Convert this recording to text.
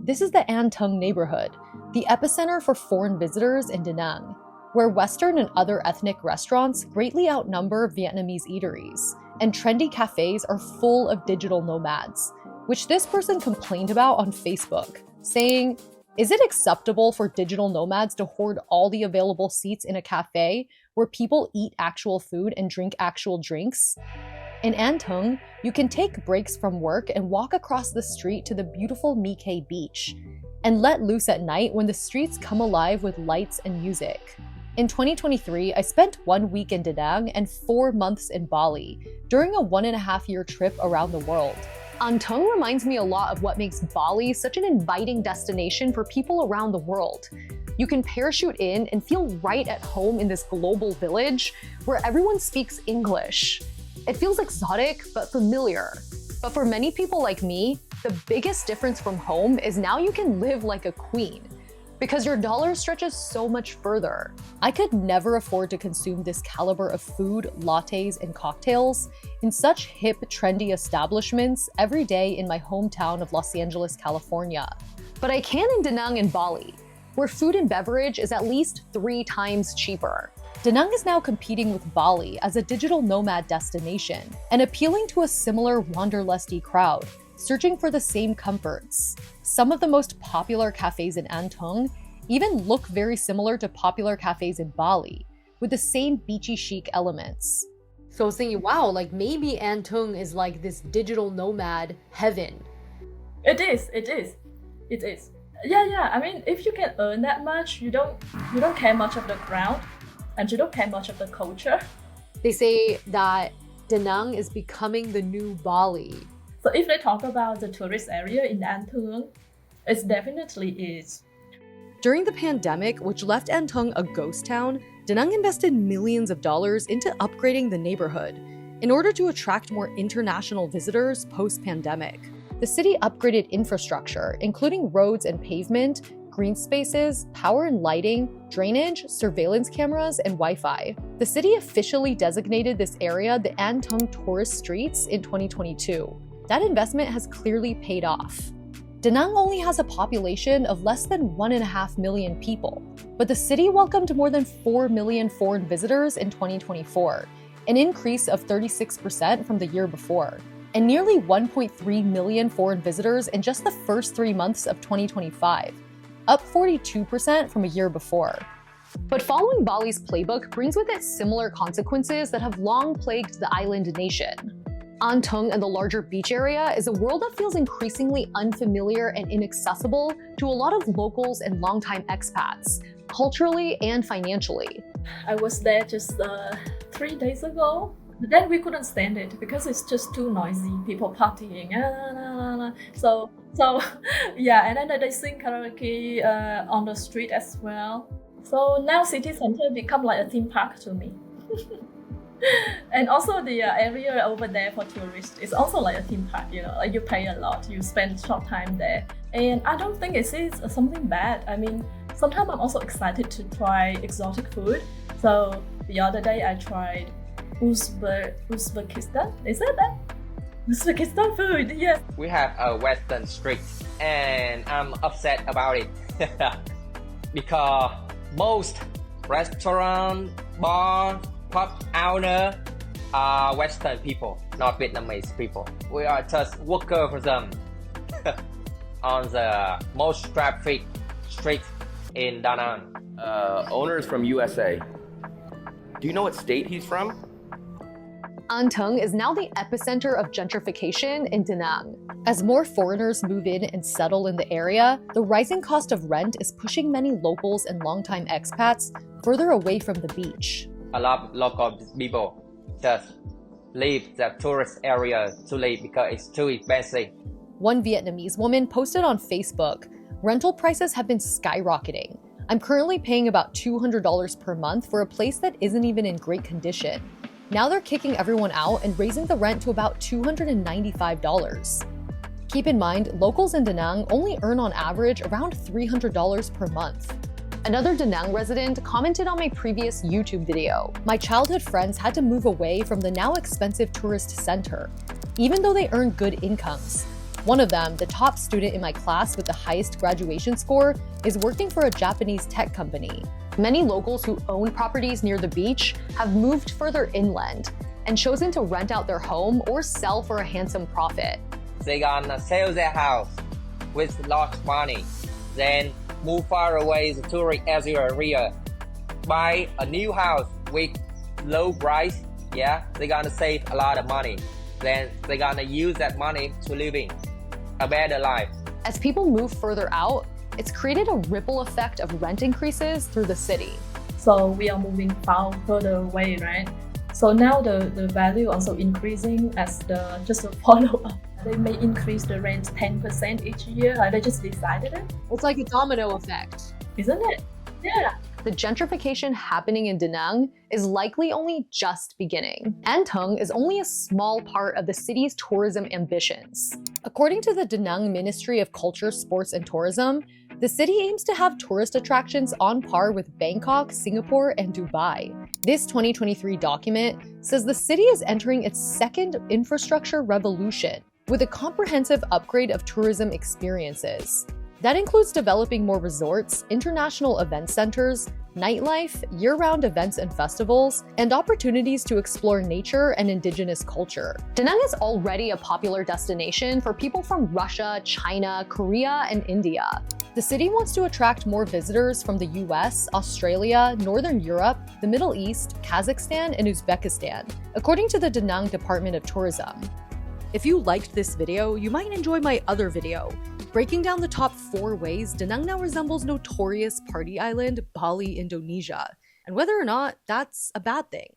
This is the An Thuong neighborhood, the epicenter for foreign visitors in Da Nang, where Western and other ethnic restaurants greatly outnumber Vietnamese eateries, and trendy cafes are full of digital nomads, which this person complained about on Facebook, saying, "Is it acceptable for digital nomads to hoard all the available seats in a cafe where people eat actual food and drink actual drinks?" In An Thuong, you can take breaks from work and walk across the street to the beautiful My Khe beach, and let loose at night when the streets come alive with lights and music. In 2023, I spent 1 week in Da Nang and 4 months in Bali during a 1.5-year trip around the world. An Thuong reminds me a lot of what makes Bali such an inviting destination for people around the world. You can parachute in and feel right at home in this global village where everyone speaks English. It feels exotic but familiar. But for many people like me, the biggest difference from home is now you can live like a queen, because your dollar stretches so much further. I could never afford to consume this caliber of food, lattes, and cocktails in such hip, trendy establishments every day in my hometown of Los Angeles, California. But I can in Da Nang and Bali, where food and beverage is at least 3 times cheaper. Da Nang is now competing with Bali as a digital nomad destination and appealing to a similar wanderlusty crowd, searching for the same comforts. Some of the most popular cafes in An Thuong even look very similar to popular cafes in Bali, with the same beachy chic elements. So I was thinking, wow, like maybe An Thuong is like this digital nomad heaven. It is. Yeah. I mean, if you can earn that much, you don't care much of the crowd, and you don't care much of the culture. They say that Da Nang is becoming the new Bali. So if they talk about the tourist area in An Thuong, it definitely is. During the pandemic, which left An Thuong a ghost town, Da Nang invested millions of dollars into upgrading the neighborhood in order to attract more international visitors post-pandemic. The city upgraded infrastructure, including roads and pavement, green spaces, power and lighting, drainage, surveillance cameras, and Wi-Fi. The city officially designated this area the An Thuong Tourist Streets in 2022. That investment has clearly paid off. Da Nang only has a population of less than 1.5 million people, but the city welcomed more than 4 million foreign visitors in 2024, an increase of 36% from the year before, and nearly 1.3 million foreign visitors in just the first 3 months of 2025, up 42% from a year before. But following Bali's playbook brings with it similar consequences that have long plagued the island nation. An Thuong and the larger beach area is a world that feels increasingly unfamiliar and inaccessible to a lot of locals and longtime expats, culturally and financially. I was there just 3 days ago. But then we couldn't stand it because it's just too noisy, people partying. So yeah, and then they sing karaoke on the street as well. So now city center become like a theme park to me. And also the area over there for tourists is also like a theme park, like you pay a lot, you spend short time there. And I don't think it is something bad. I mean, sometimes I'm also excited to try exotic food. So the other day I tried Uzbekistan. Is that? Uzbekistan food, yes. We have a Western street and I'm upset about it because most restaurant, bar, pub owner are Western people, not Vietnamese people. We are just worker for them on the most traffic street in Da Nang. Owner is from USA. Do you know what state he's from? An Thuong is now the epicenter of gentrification in Da Nang. As more foreigners move in and settle in the area, the rising cost of rent is pushing many locals and longtime expats further away from the beach. A lot of local people just leave the tourist area to live because it's too expensive. One Vietnamese woman posted on Facebook, "Rental prices have been skyrocketing. I'm currently paying about $200 per month for a place that isn't even in great condition. Now they're kicking everyone out and raising the rent to about $295. Keep in mind, locals in Da Nang only earn on average around $300 per month. Another Da Nang resident commented on my previous YouTube video. "My childhood friends had to move away from the now expensive tourist center, even though they earn good incomes. One of them, the top student in my class with the highest graduation score, is working for a Japanese tech company. Many locals who own properties near the beach have moved further inland and chosen to rent out their home or sell for a handsome profit. They gonna sell their house with lots of money, then move far away the tourist area, buy a new house with low price. Yeah, they're gonna save a lot of money. Then they're gonna use that money to living a better life. As people move further out, it's created a ripple effect of rent increases through the city. So we are moving further away, right? So now the value also increasing as just a follow-up. They may increase the rent 10% each year. Like they just decided it. It's like a domino effect, Isn't it? Yeah. The gentrification happening in Da Nang is likely only just beginning. An Thuong is only a small part of the city's tourism ambitions. According to the Da Nang Ministry of Culture, Sports and Tourism, the city aims to have tourist attractions on par with Bangkok, Singapore, and Dubai. This 2023 document says the city is entering its second infrastructure revolution with a comprehensive upgrade of tourism experiences. That includes developing more resorts, international event centers, nightlife, year-round events and festivals, and opportunities to explore nature and indigenous culture. Da Nang is already a popular destination for people from Russia, China, Korea, and India. The city wants to attract more visitors from the US, Australia, Northern Europe, the Middle East, Kazakhstan, and Uzbekistan, according to the Da Nang Department of Tourism. If you liked this video, you might enjoy my other video, breaking down the top 4 ways Da Nang now resembles notorious party island Bali, Indonesia, and whether or not that's a bad thing.